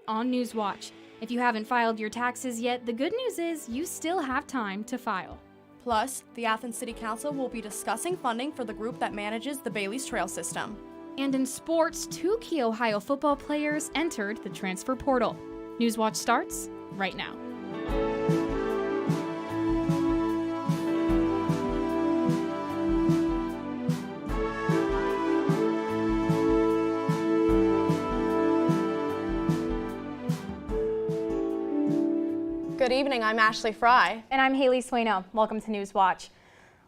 on Newswatch. If you haven't filed your taxes yet, the good news is you still have time to file. Plus, the Athens City Council will be discussing funding for the group that manages the Bailey's Trail system. And in sports, 2 key Ohio football players entered the transfer portal. Newswatch starts right now. Good evening, I'm Ashley Fry. And I'm Haley Sueno. Welcome to Newswatch.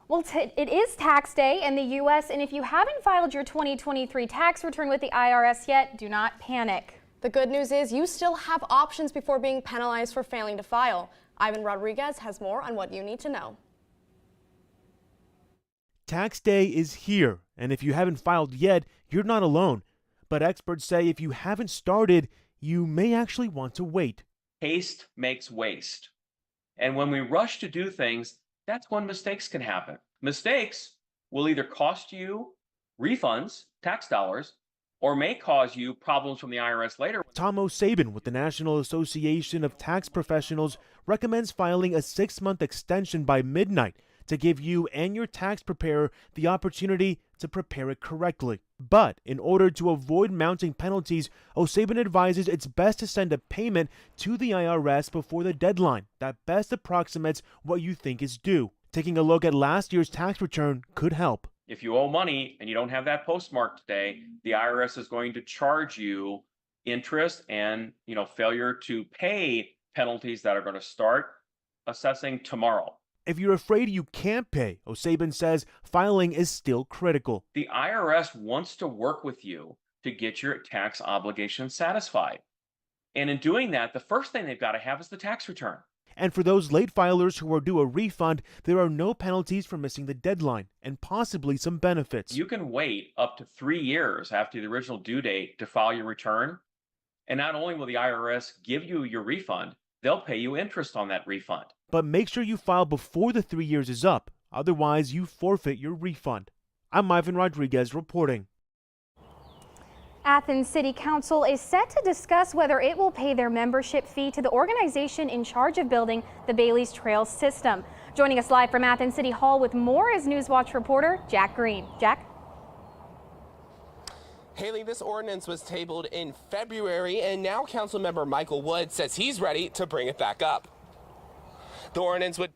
Well, it is tax day in the U.S., and if you haven't filed your 2023 tax return with the IRS yet, do not panic. The good news is you still have options before being penalized for failing to file. Ivan Rodriguez has more on what you need to know. Tax day is here, and if you haven't filed yet, you're not alone. But experts say if you haven't started, you may actually want to wait. Haste makes waste. And when we rush to do things, that's when mistakes can happen. Mistakes will either cost you refunds, tax dollars, or may cause you problems from the IRS later. Tom O'Sabin with the National Association of Tax Professionals recommends filing a 6-month extension by midnight to give you and your tax preparer the opportunity to prepare it correctly. But in order to avoid mounting penalties, O'Sabin advises it's best to send a payment to the IRS before the deadline that best approximates what you think is due. Taking a look at last year's tax return could help. If you owe money and you don't have that postmark today, the IRS is going to charge you interest and, failure to pay penalties that are going to start assessing tomorrow. If you're afraid you can't pay, O'Sabin says filing is still critical. The IRS wants to work with you to get your tax obligation satisfied. And in doing that, the first thing they've got to have is the tax return. And for those late filers who are due a refund, there are no penalties for missing the deadline and possibly some benefits. You can wait up to 3 years after the original due date to file your return. And not only will the IRS give you your refund, they'll pay you interest on that refund. But make sure you file before the 3 years is up. Otherwise, you forfeit your refund. I'm Ivan Rodriguez reporting. Athens City Council is set to discuss whether it will pay their membership fee to the organization in charge of building the Bailey's Trail system. Joining us live from Athens City Hall with more is Newswatch reporter Jack Green. Jack? Haley, this ordinance was tabled in February, and now Councilmember Michael Wood says he's ready to bring it back up. The ordinance would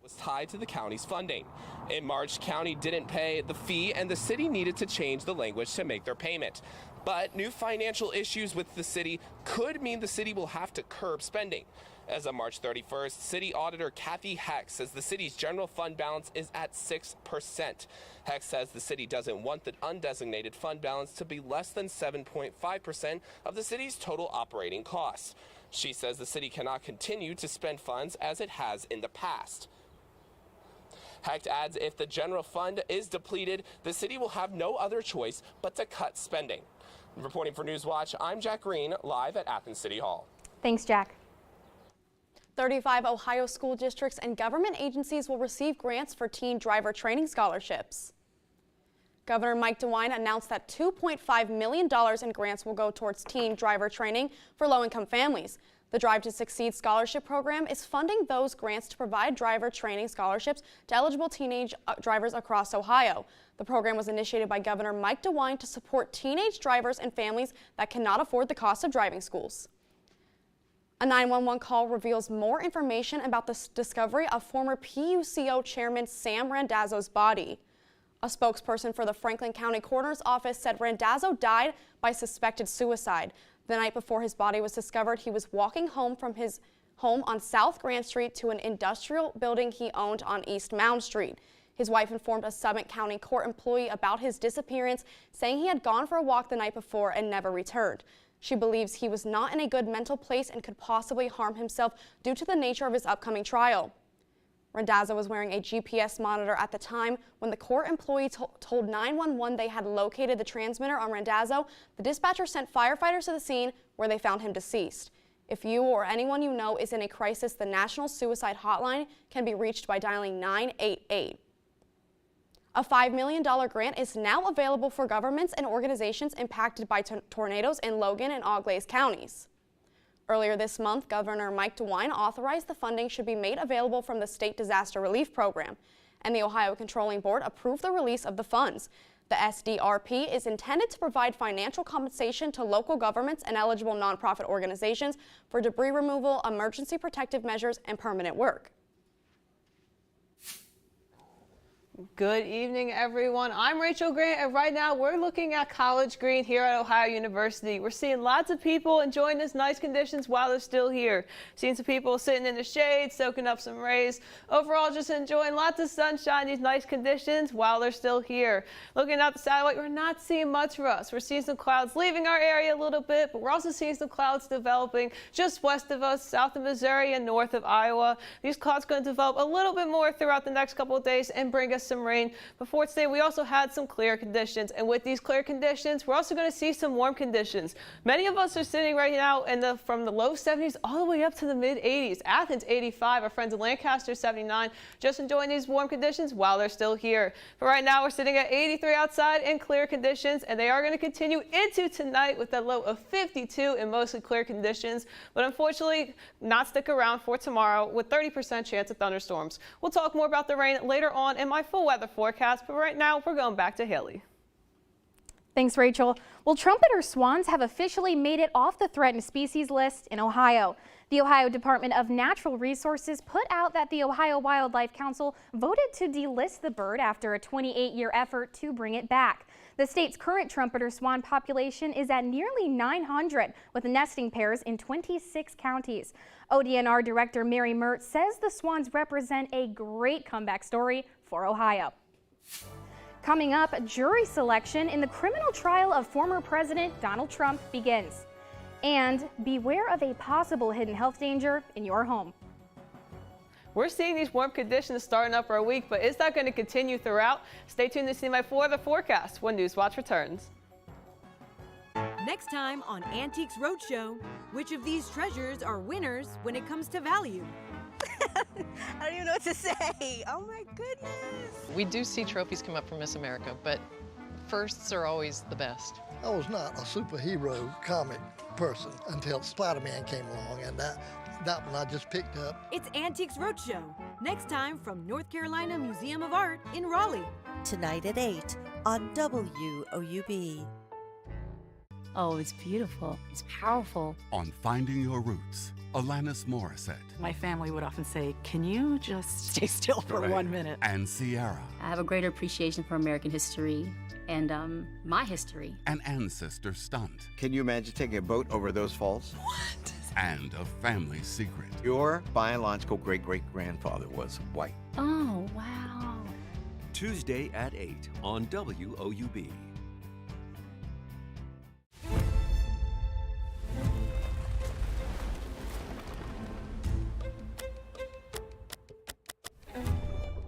was tied to the county's funding. In March, county didn't pay the fee, and the city needed to change the language to make their payment. But new financial issues with the city could mean the city will have to curb spending. As of March 31st, City Auditor Kathy Heck says the city's general fund balance is at 6%. Heck says the city doesn't want the undesignated fund balance to be less than 7.5% of the city's total operating costs. She says the city cannot continue to spend funds as it has in the past. Hecht adds if the general fund is depleted, the city will have no other choice but to cut spending. Reporting for Newswatch, I'm Jack Green, live at Athens City Hall. Thanks, Jack. 35 Ohio school districts and government agencies will receive grants for teen driver training scholarships. Governor Mike DeWine announced that $2.5 million in grants will go towards teen driver training for low-income families. The Drive to Succeed scholarship program is funding those grants to provide driver training scholarships to eligible teenage drivers across Ohio. The program was initiated by Governor Mike DeWine to support teenage drivers and families that cannot afford the cost of driving schools. A 911 call reveals more information about the discovery of former PUCO Chairman Sam Randazzo's body. A spokesperson for the Franklin County Coroner's Office said Randazzo died by suspected suicide. The night before his body was discovered, he was walking home from his home on South Grand Street to an industrial building he owned on East Mound Street. His wife informed a Summit County Court employee about his disappearance, saying he had gone for a walk the night before and never returned. She believes he was not in a good mental place and could possibly harm himself due to the nature of his upcoming trial. Randazzo was wearing a GPS monitor at the time. When the court employee told 911 they had located the transmitter on Randazzo, the dispatcher sent firefighters to the scene where they found him deceased. If you or anyone you know is in a crisis, the National Suicide Hotline can be reached by dialing 988. A $5 million grant is now available for governments and organizations impacted by tornadoes in Logan and Auglaize counties. Earlier this month, Governor Mike DeWine authorized the funding should be made available from the State Disaster Relief Program, and the Ohio Controlling Board approved the release of the funds. The SDRP is intended to provide financial compensation to local governments and eligible nonprofit organizations for debris removal, emergency protective measures, and permanent work. Good evening, everyone. I'm Rachel Grant, and right now we're looking at College Green here at Ohio University. We're seeing lots of people enjoying this nice conditions while they're still here. Seeing some people sitting in the shade, soaking up some rays. Overall, just enjoying lots of sunshine, these nice conditions while they're still here. Looking at the satellite, we're not seeing much for us. We're seeing some clouds leaving our area a little bit, but we're also seeing some clouds developing just west of us, south of Missouri and north of Iowa. These clouds are going to develop a little bit more throughout the next couple of days and bring us some rain. Before today, we also had some clear conditions, and with these clear conditions, we're also going to see some warm conditions. Many of us are sitting right now from the low 70s all the way up to the mid 80s. Athens 85, our friends in Lancaster 79, just enjoying these warm conditions while they're still here. But right now, we're sitting at 83 outside in clear conditions, and they are going to continue into tonight with a low of 52 in mostly clear conditions, but unfortunately not stick around for tomorrow with 30% chance of thunderstorms. We'll talk more about the rain later on in my full weather forecast, but right now we're going back to Haley. Thanks, Rachel. Well, trumpeter swans have officially made it off the threatened species list in Ohio. The Ohio Department of Natural Resources put out that the Ohio Wildlife Council voted to delist the bird after a 28-year effort to bring it back. The state's current trumpeter swan population is at nearly 900, with nesting pairs in 26 counties. ODNR Director Mary Mertz says the swans represent a great comeback story for Ohio. Coming up, jury selection in the criminal trial of former President Donald Trump begins. And beware of a possible hidden health danger in your home. We're seeing these warm conditions starting up our week, but is that going to continue throughout? Stay tuned to see my full weather forecast when Newswatch returns. Next time on Antiques Roadshow, which of these treasures are winners when it comes to value? I don't even know what to say. Oh my goodness. We do see trophies come up from Miss America, but firsts are always the best. I was not a superhero comic person until Spider-Man came along, and that one I just picked up. It's Antiques Roadshow, next time from North Carolina Museum of Art in Raleigh. Tonight at 8 on WOUB. Oh, it's beautiful. It's powerful. On Finding Your Roots, Alanis Morissette. My family would often say, can you just stay still for 1 minute? And Sierra. I have a greater appreciation for American history and my history. An ancestor stunt. Can you imagine taking a boat over those falls? What? And a family secret. Your biological great-great-grandfather was white. Oh, wow. Tuesday at 8 on WOUB.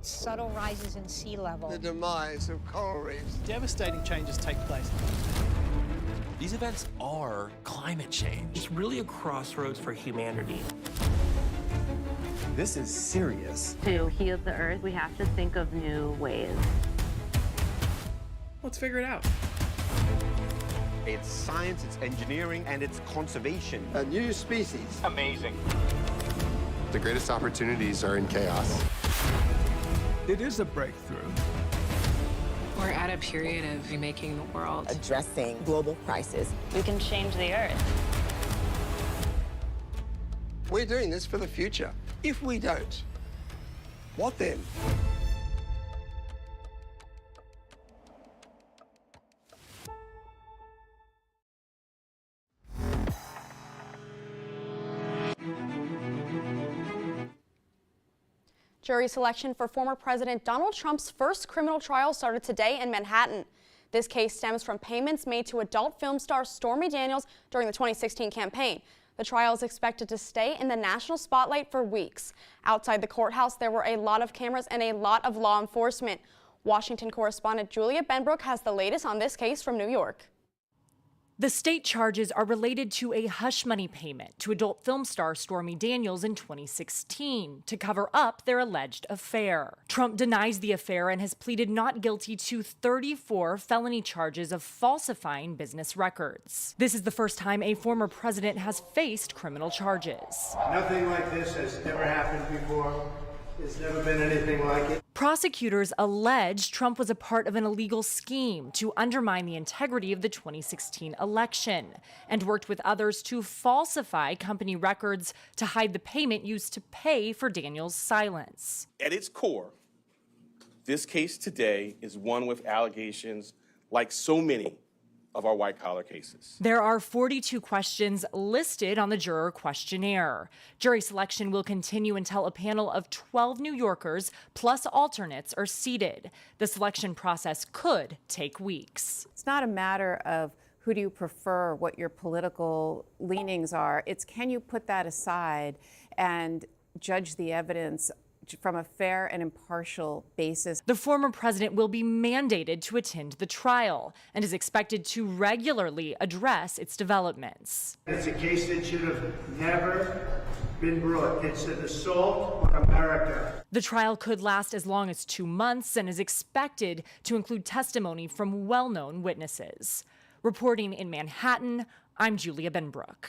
Subtle rises in sea level. The demise of coral reefs. Devastating changes take place. These events are climate change. It's really a crossroads for humanity. This is serious. To heal the earth, we have to think of new ways. Let's figure it out. It's science, it's engineering, and it's conservation. A new species. Amazing. The greatest opportunities are in chaos. It is a breakthrough. We're at a period of remaking the world. Addressing global crisis. We can change the earth. We're doing this for the future. If we don't, what then? Jury selection for former President Donald Trump's first criminal trial started today in Manhattan. This case stems from payments made to adult film star Stormy Daniels during the 2016 campaign. The trial is expected to stay in the national spotlight for weeks. Outside the courthouse, there were a lot of cameras and a lot of law enforcement. Washington correspondent Julia Benbrook has the latest on this case from New York. The state charges are related to a hush money payment to adult film star Stormy Daniels in 2016 to cover up their alleged affair. Trump denies the affair and has pleaded not guilty to 34 felony charges of falsifying business records. This is the first time a former president has faced criminal charges. Nothing like this has ever happened before. There's never been anything like it. Prosecutors allege Trump was a part of an illegal scheme to undermine the integrity of the 2016 election and worked with others to falsify company records to hide the payment used to pay for Daniels' silence. At its core, this case today is one with allegations like so many of our white-collar cases. There are 42 questions listed on the juror questionnaire. Jury selection will continue until a panel of 12 New Yorkers plus alternates are seated. The selection process could take weeks. It's not a matter of who do you prefer, what your political leanings are. It's can you put that aside and judge the evidence from a fair and impartial basis. The former president will be mandated to attend the trial and is expected to regularly address its developments. It's a case that should have never been brought. It's an assault on America. The trial could last as long as 2 months and is expected to include testimony from well-known witnesses. Reporting in Manhattan, I'm Julia Benbrook.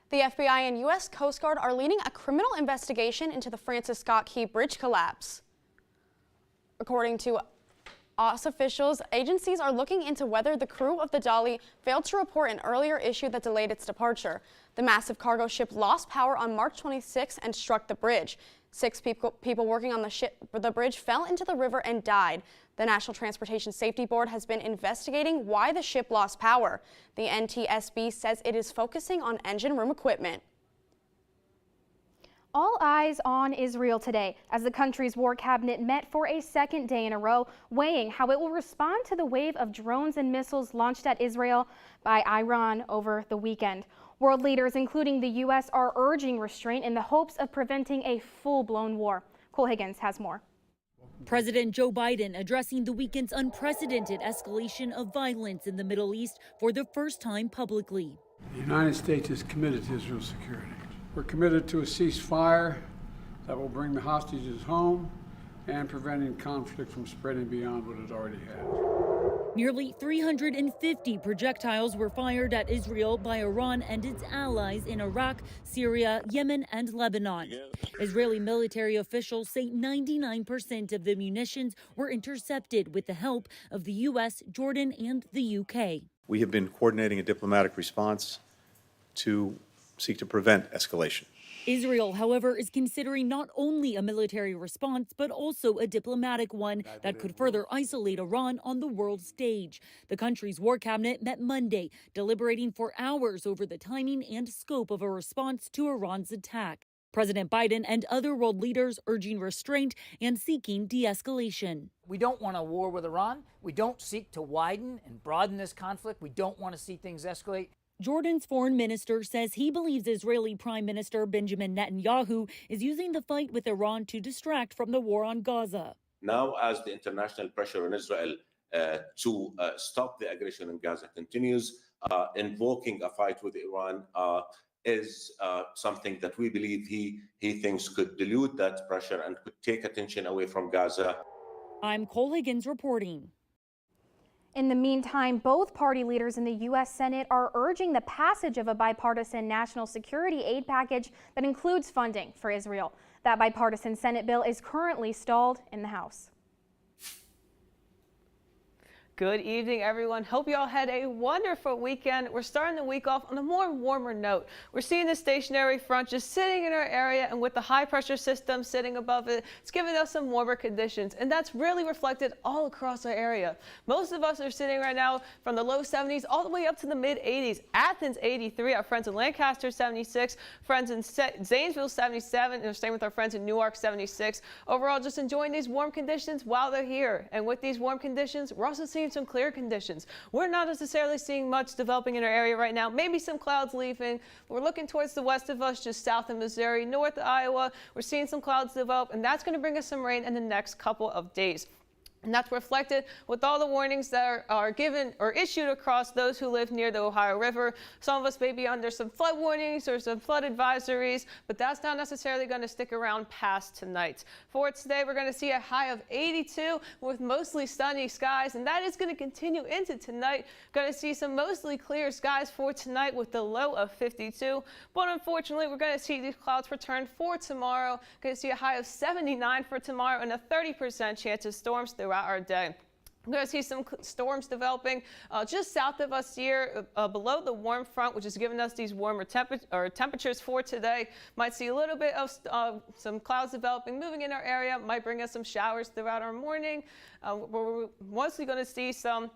The FBI and U.S. Coast Guard are leading a criminal investigation into the Francis Scott Key Bridge collapse. According to US officials, agencies are looking into whether the crew of the Dolly failed to report an earlier issue that delayed its departure. The massive cargo ship lost power on March 26 and struck the bridge. 6 people working on the bridge fell into the river and died. The National Transportation Safety Board has been investigating why the ship lost power. The NTSB says it is focusing on engine room equipment. All eyes on Israel today as the country's war cabinet met for a second day in a row, weighing how it will respond to the wave of drones and missiles launched at Israel by Iran over the weekend. World leaders, including the U.S., are urging restraint in the hopes of preventing a full-blown war. Cole Higgins has more. President Joe Biden addressing the weekend's unprecedented escalation of violence in the Middle East for the first time publicly. The United States is committed to Israel's security. We're committed to a ceasefire that will bring the hostages home and preventing conflict from spreading beyond what it already has. Nearly 350 projectiles were fired at Israel by Iran and its allies in Iraq, Syria, Yemen, and Lebanon. Israeli military officials say 99% of the munitions were intercepted with the help of the U.S., Jordan, and the UK. We have been coordinating a diplomatic response to seek to prevent escalation. Israel, however, is considering not only a military response, but also a diplomatic one that could further isolate Iran on the world stage. The country's war cabinet met Monday, deliberating for hours over the timing and scope of a response to Iran's attack. President Biden and other world leaders urging restraint and seeking de-escalation. We don't want a war with Iran. We don't seek to widen and broaden this conflict. We don't want to see things escalate. Jordan's foreign minister says he believes Israeli Prime Minister Benjamin Netanyahu is using the fight with Iran to distract from the war on Gaza. Now, as the international pressure on Israel to stop the aggression in Gaza continues, invoking a fight with Iran is something that we believe he thinks could dilute that pressure and could take attention away from Gaza. I'm Cole Higgins reporting. In the meantime, both party leaders in the U.S. Senate are urging the passage of a bipartisan national security aid package that includes funding for Israel. That bipartisan Senate bill is currently stalled in the House. Good evening, everyone. Hope you all had a wonderful weekend. We're starting the week off on a more warmer note. We're seeing the stationary front just sitting in our area, and with the high pressure system sitting above it, it's giving us some warmer conditions, and that's really reflected all across our area. Most of us are sitting right now from the low 70s all the way up to the mid 80s. Athens 83, our friends in Lancaster 76, friends in Zanesville 77, and we're staying with our friends in Newark 76. Overall, just enjoying these warm conditions while they're here. And with these warm conditions, we're also seeing some clear conditions. We're not necessarily seeing much developing in our area right now. Maybe some clouds leaving. We're looking towards the west of us, just south of Missouri, north of Iowa. We're seeing some clouds develop, and that's going to bring us some rain in the next couple of days. And that's reflected with all the warnings that are given or issued across those who live near the Ohio River. Some of us may be under some flood warnings or some flood advisories, but that's not necessarily going to stick around past tonight. For today, we're going to see a high of 82 with mostly sunny skies, and that is going to continue into tonight. Going to see some mostly clear skies for tonight with the low of 52. But unfortunately, we're going to see these clouds return for tomorrow. Going to see a high of 79 for tomorrow and a 30% chance of storms throughout our day. We're going to see some storms developing just south of us here, below the warm front, which is giving us these warmer temperatures for today. Might see a little bit of some clouds developing, moving in our area. Might bring us some showers throughout our morning. We're mostly going to see some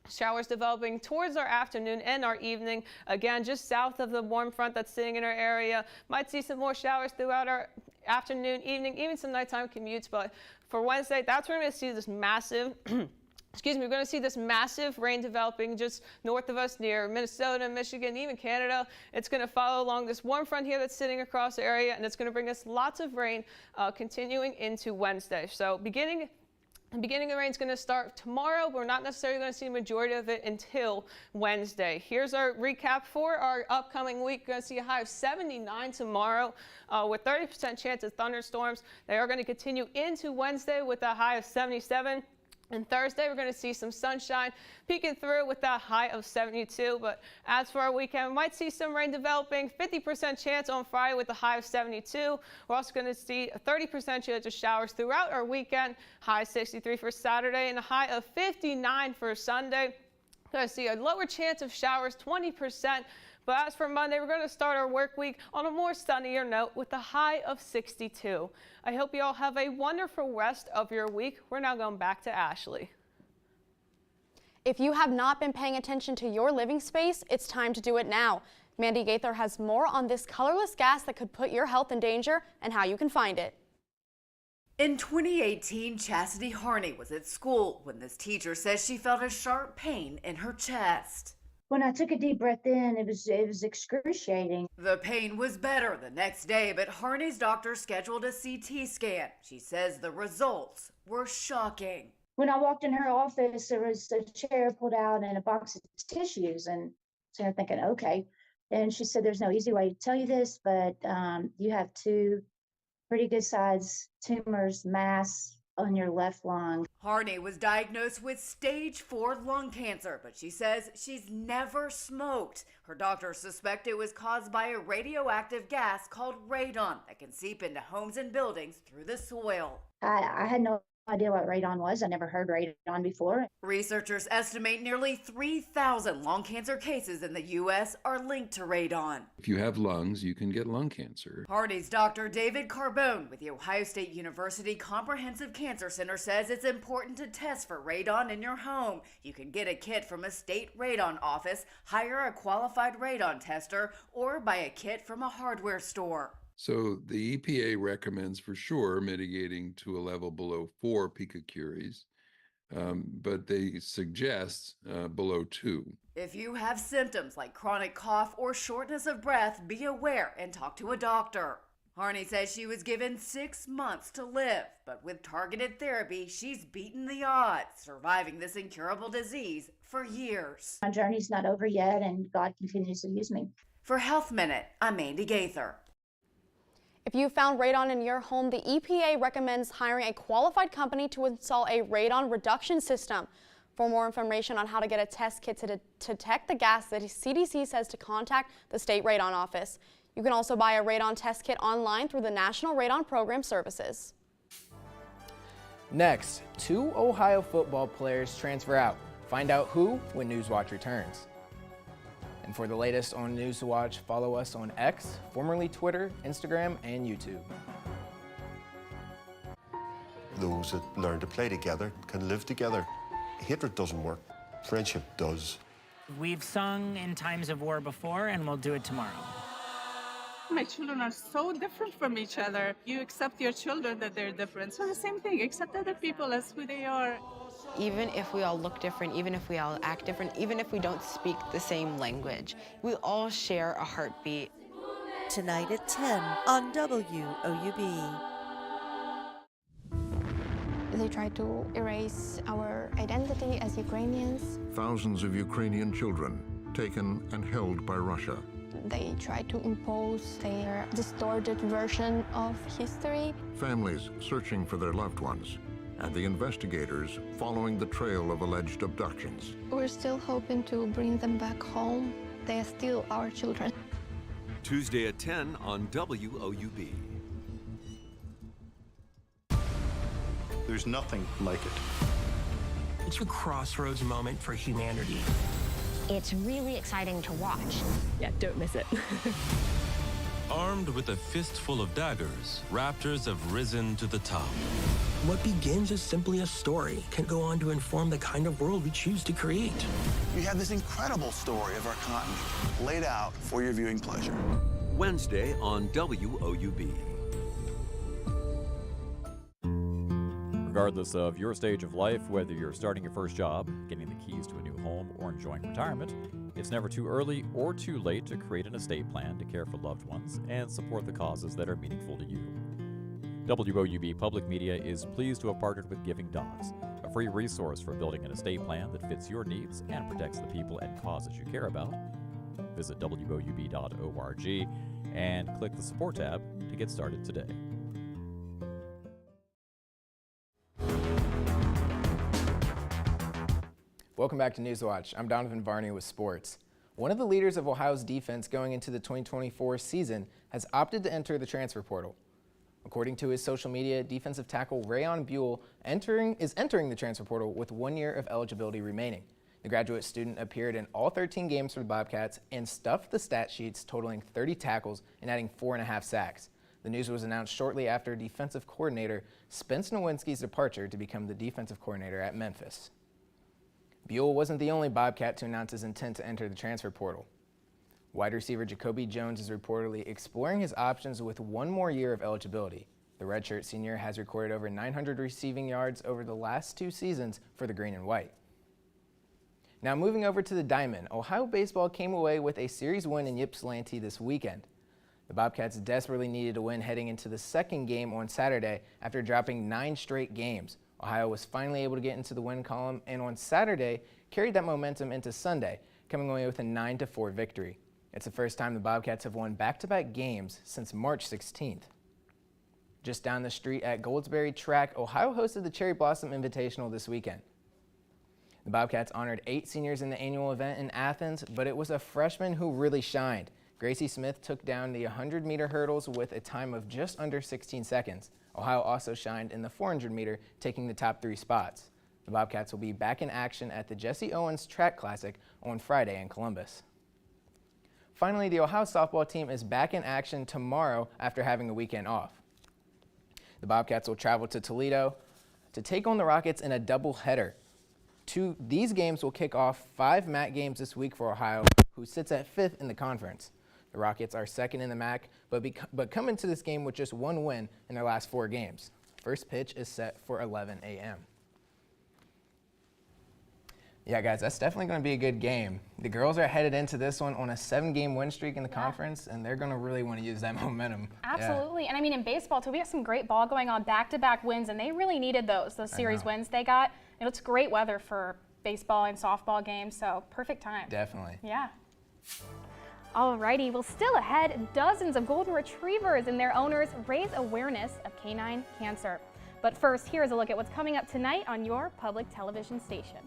showers developing towards our afternoon and our evening. Again, just south of the warm front that's sitting in our area. Might see some more showers throughout our afternoon, evening, even some nighttime commutes. But for Wednesday, that's where we're going to see this massive we're going to see this massive rain developing just north of us near Minnesota, Michigan, even Canada. It's going to follow along this warm front here that's sitting across the area, and it's going to bring us lots of rain continuing into Wednesday. So the beginning of the rain is going to start tomorrow. We're not necessarily going to see the majority of it until Wednesday. Here's our recap for our upcoming week. We're going to see a high of 79 tomorrow with 30% chance of thunderstorms. They are going to continue into Wednesday with a high of 77. And Thursday, we're going to see some sunshine peeking through with that high of 72. But as for our weekend, we might see some rain developing, 50% chance on Friday with a high of 72. We're also going to see a 30% chance of showers throughout our weekend, high 63 for Saturday and a high of 59 for Sunday. We're going to see a lower chance of showers, 20%. But as for Monday, we're going to start our work week on a more sunnier note with a high of 62. I hope you all have a wonderful rest of your week. We're now going back to Ashley. If you have not been paying attention to your living space, it's time to do it now. Mandy Gaither has more on this colorless gas that could put your health in danger and how you can find it. In 2018, Chastity Harney was at school when this teacher says she felt a sharp pain in her chest. When I took a deep breath in, it was excruciating. The pain was better the next day, but Harney's doctor scheduled a CT scan. She says the results were shocking. When I walked in her office, there was a chair pulled out and a box of tissues, and so I'm thinking, okay. And she said, there's no easy way to tell you this, but you have two pretty good sized tumors, mass on your left lung. Harney was diagnosed with stage 4 lung cancer, but she says she's never smoked. Her doctors suspect it was caused by a radioactive gas called radon that can seep into homes and buildings through the soil. I had no idea what radon was. I never heard radon before. Researchers estimate nearly 3,000 lung cancer cases in the U.S. are linked to radon. If you have lungs, you can get lung cancer. Harney's Dr. David Carbone with the Ohio State University Comprehensive Cancer Center says it's important to test for radon in your home. You can get a kit from a state radon office, hire a qualified radon tester, or buy a kit from a hardware store. So the EPA recommends for sure mitigating to a level below 4 picocuries, but they suggest below 2. If you have symptoms like chronic cough or shortness of breath, be aware and talk to a doctor. Harney says she was given 6 months to live, but with targeted therapy, she's beaten the odds, surviving this incurable disease for years. My journey's not over yet, and God continues to use me. For Health Minute, I'm Mandy Gaither. If you found radon in your home, the EPA recommends hiring a qualified company to install a radon reduction system. For more information on how to get a test kit to detect the gas, the CDC says to contact the state radon office. You can also buy a radon test kit online through the National Radon Program Services. Next, 2 Ohio football players transfer out. Find out who when Newswatch returns. And for the latest on Newswatch, follow us on X, formerly Twitter, Instagram, and YouTube. Those that learn to play together can live together. Hatred doesn't work. Friendship does. We've sung in times of war before, and we'll do it tomorrow. My children are so different from each other. You accept your children that they're different. So the same thing, accept other people as who they are. Even if we all look different, even if we all act different, even if we don't speak the same language, we all share a heartbeat. Tonight at 10 on WOUB. They try to erase our identity as Ukrainians. Thousands of Ukrainian children taken and held by Russia. They try to impose their distorted version of history. Families searching for their loved ones, and the investigators following the trail of alleged abductions. We're still hoping to bring them back home. They are still our children. Tuesday at 10 on WOUB. There's nothing like it. It's a crossroads moment for humanity. It's really exciting to watch. Yeah, don't miss it. Armed with a fistful of daggers, raptors have risen to the top. What begins as simply a story can go on to inform the kind of world we choose to create. We have this incredible story of our continent laid out for your viewing pleasure. Wednesday on WOUB. Regardless of your stage of life, whether you're starting your first job, getting the keys to a new home, or enjoying retirement, it's never too early or too late to create an estate plan to care for loved ones and support the causes that are meaningful to you. WOUB Public Media is pleased to have partnered with Giving Docs, a free resource for building an estate plan that fits your needs and protects the people and causes you care about. Visit WOUB.org and click the support tab to get started today. Welcome back to Newswatch. I'm Donovan Varney with sports. One of the leaders of Ohio's defense going into the 2024 season has opted to enter the transfer portal. According to his social media, defensive tackle Rayon Buell is entering the transfer portal with 1 year of eligibility remaining. The graduate student appeared in all 13 games for the Bobcats and stuffed the stat sheets, totaling 30 tackles and adding 4.5 sacks. The news was announced shortly after defensive coordinator Spence Nowinski's departure to become the defensive coordinator at Memphis. Buell wasn't the only Bobcat to announce his intent to enter the transfer portal. Wide receiver Jacoby Jones is reportedly exploring his options with 1 more year of eligibility. The redshirt senior has recorded over 900 receiving yards over the last 2 seasons for the green and white. Now moving over to the Diamond, Ohio baseball came away with a series win in Ypsilanti this weekend. The Bobcats desperately needed a win heading into the second game on Saturday after dropping 9 straight games. Ohio was finally able to get into the win column and on Saturday carried that momentum into Sunday, coming away with a 9-4 victory. It's the first time the Bobcats have won back-to-back games since March 16th. Just down the street at Goldsberry Track, Ohio hosted the Cherry Blossom Invitational this weekend. The Bobcats honored 8 seniors in the annual event in Athens, but it was a freshman who really shined. Gracie Smith took down the 100-meter hurdles with a time of just under 16 seconds. Ohio also shined in the 400-meter, taking the top 3 spots. The Bobcats will be back in action at the Jesse Owens Track Classic on Friday in Columbus. Finally, the Ohio softball team is back in action tomorrow after having a weekend off. The Bobcats will travel to Toledo to take on the Rockets in a doubleheader. These games will kick off 5 MAC games this week for Ohio, who sits at 5th in the conference. The Rockets are 2nd in the MAC, but come into this game with just 1 win in their last 4 games. First pitch is set for 11 a.m. Yeah, guys, that's definitely going to be a good game. The girls are headed into this one on a 7-game win streak in the conference, and they're going to really want to use that momentum. Absolutely, and I mean in baseball too, we have some great ball going on, back-to-back wins, and they really needed those series wins they got. And it's great weather for baseball and softball games, so perfect time. Definitely. Yeah. Alrighty, well, still ahead, dozens of golden retrievers and their owners raise awareness of canine cancer. But first, here's a look at what's coming up tonight on your public television station.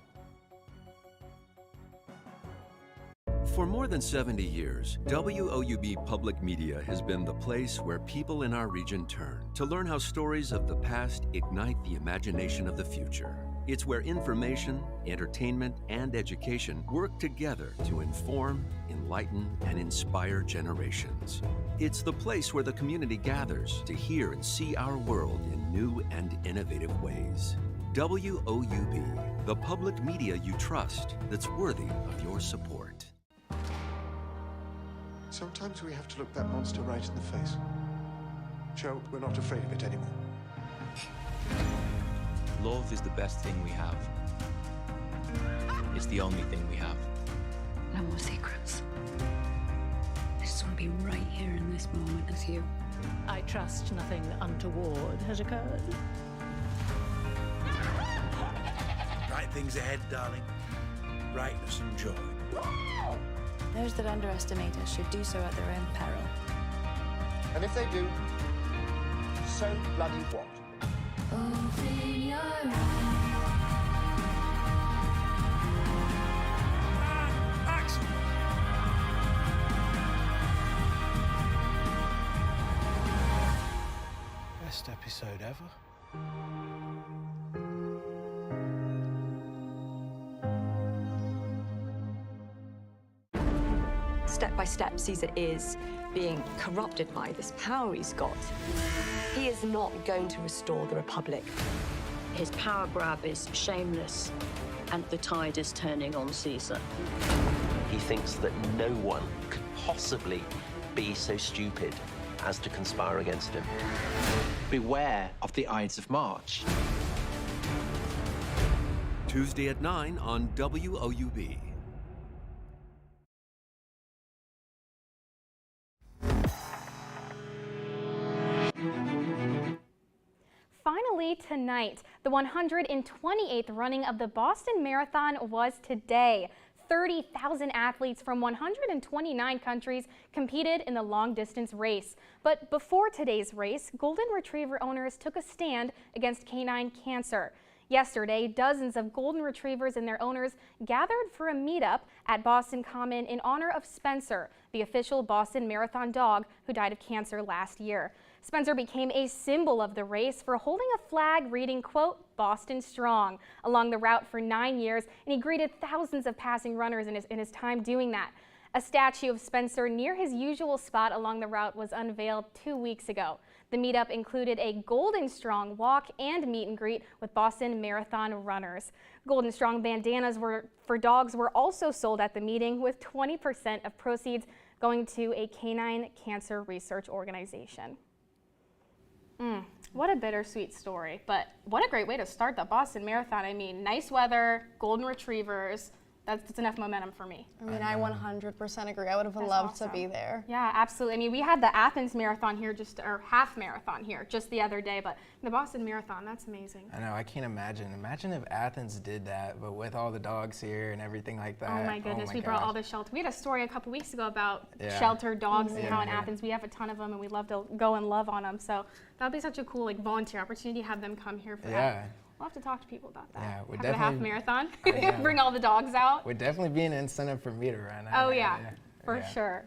For more than 70 years, WOUB Public Media has been the place where people in our region turn to learn how stories of the past ignite the imagination of the future. It's where information, entertainment, and education work together to inform, enlighten, and inspire generations. It's the place where the community gathers to hear and see our world in new and innovative ways. WOUB, the public media you trust that's worthy of your support. Sometimes we have to look that monster right in the face. Show we're not afraid of it anymore. Love is the best thing we have. It's the only thing we have. No more secrets. I just want to be right here in this moment with you. I trust nothing untoward has occurred. bright things ahead, darling. Brightness and joy. Those that underestimate us should do so at their own peril. And if they do, so bloody what? Open your eyes. Action! Best episode ever. Step by step, Caesar is being corrupted by this power he's got. He is not going to restore the Republic. His power grab is shameless, and the tide is turning on Caesar. He thinks that no one could possibly be so stupid as to conspire against him. Beware of the Ides of March. Tuesday at 9 on WOUB. Finally tonight, the 128th running of the Boston Marathon was today. 30,000 athletes from 129 countries competed in the long-distance race. But before today's race, Golden Retriever owners took a stand against canine cancer. Yesterday, dozens of Golden Retrievers and their owners gathered for a meetup at Boston Common in honor of Spencer, the official Boston Marathon dog who died of cancer last year. Spencer became a symbol of the race for holding a flag reading, quote, Boston Strong, along the route for 9 years, and he greeted thousands of passing runners in his time doing that. A statue of Spencer near his usual spot along the route was unveiled 2 weeks ago. The meetup included a Golden Strong walk and meet and greet with Boston Marathon runners. Golden Strong bandanas for dogs were also sold at the meeting, with 20% of proceeds going to a canine cancer research organization. What a bittersweet story, but what a great way to start the Boston Marathon. I mean, nice weather, Golden Retrievers. That's enough momentum for me. I mean, I 100% agree. I would have loved to be there. Yeah, absolutely. I mean, we had the Athens Marathon here, or half marathon here just the other day, but the Boston Marathon, that's amazing. I know, I can't imagine. Imagine if Athens did that, but with all the dogs here and everything like that. Oh my goodness, we brought all the shelter. We had a story a couple weeks ago about shelter dogs and how in Athens we have a ton of them and we love to go and love on them. So that would be such a cool volunteer opportunity to have them come here for that. We'll have to talk to people about that. Yeah, we're have a half marathon. Yeah. Bring all the dogs out. Would definitely be an incentive for me to run. Oh yeah, for sure.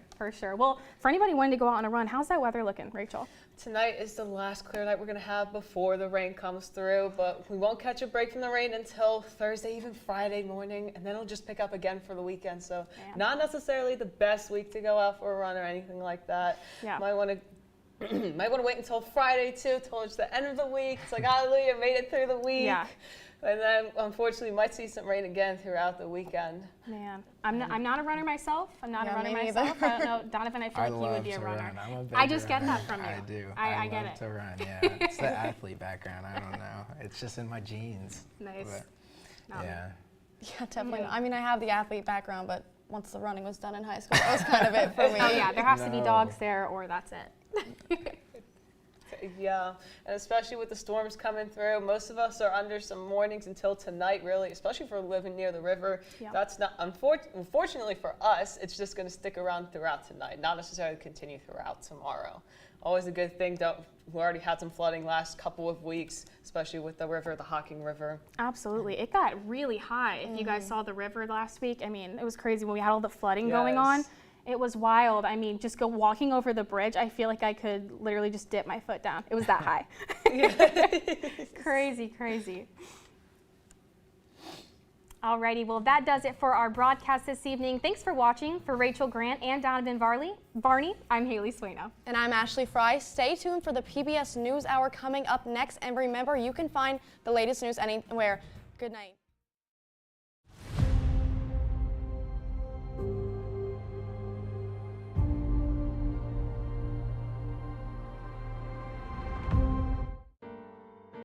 Well, for anybody wanting to go out on a run, how's that weather looking, Rachel? Tonight is the last clear night we're going to have before the rain comes through, but we won't catch a break from the rain until Thursday, even Friday morning, and then it'll just pick up again for the weekend. So not necessarily the best week to go out for a run or anything like that. Yeah. Might want to wait until Friday too, towards the end of the week. It's like, hallelujah, made it through the week. Yeah. And then, unfortunately, might see some rain again throughout the weekend. Man, I'm not a runner myself. I'm not a runner myself. I don't know, Donovan, I feel like you would be a runner. I just get that from you. I do. I get love to run, yeah. It's the athlete background. I don't know. It's just in my genes. Nice. But, yeah. Yeah, definitely. I mean, I have the athlete background, but once the running was done in high school, that was kind of it for me. Oh yeah, there has to be dogs there, or that's it. Yeah, and especially with the storms coming through, most of us are under some warnings until tonight, really, especially for living near the river. Yeah. That's not, unfortunately for us, it's just going to stick around throughout tonight, not necessarily continue throughout tomorrow. Always a good thing. We already had some flooding last couple of weeks, especially with the river, the Hocking River. Absolutely. It got really high. If you guys saw the river last week, I mean, it was crazy when we had all the flooding going on. It was wild. I mean, just walking over the bridge, I feel like I could literally just dip my foot down. It was that high. Crazy, crazy. Alrighty, well that does it for our broadcast this evening. Thanks for watching. For Rachel Grant and Donovan Varney, I'm Haley Sueno. And I'm Ashley Fry. Stay tuned for the PBS NewsHour coming up next. And remember, you can find the latest news anywhere. Good night.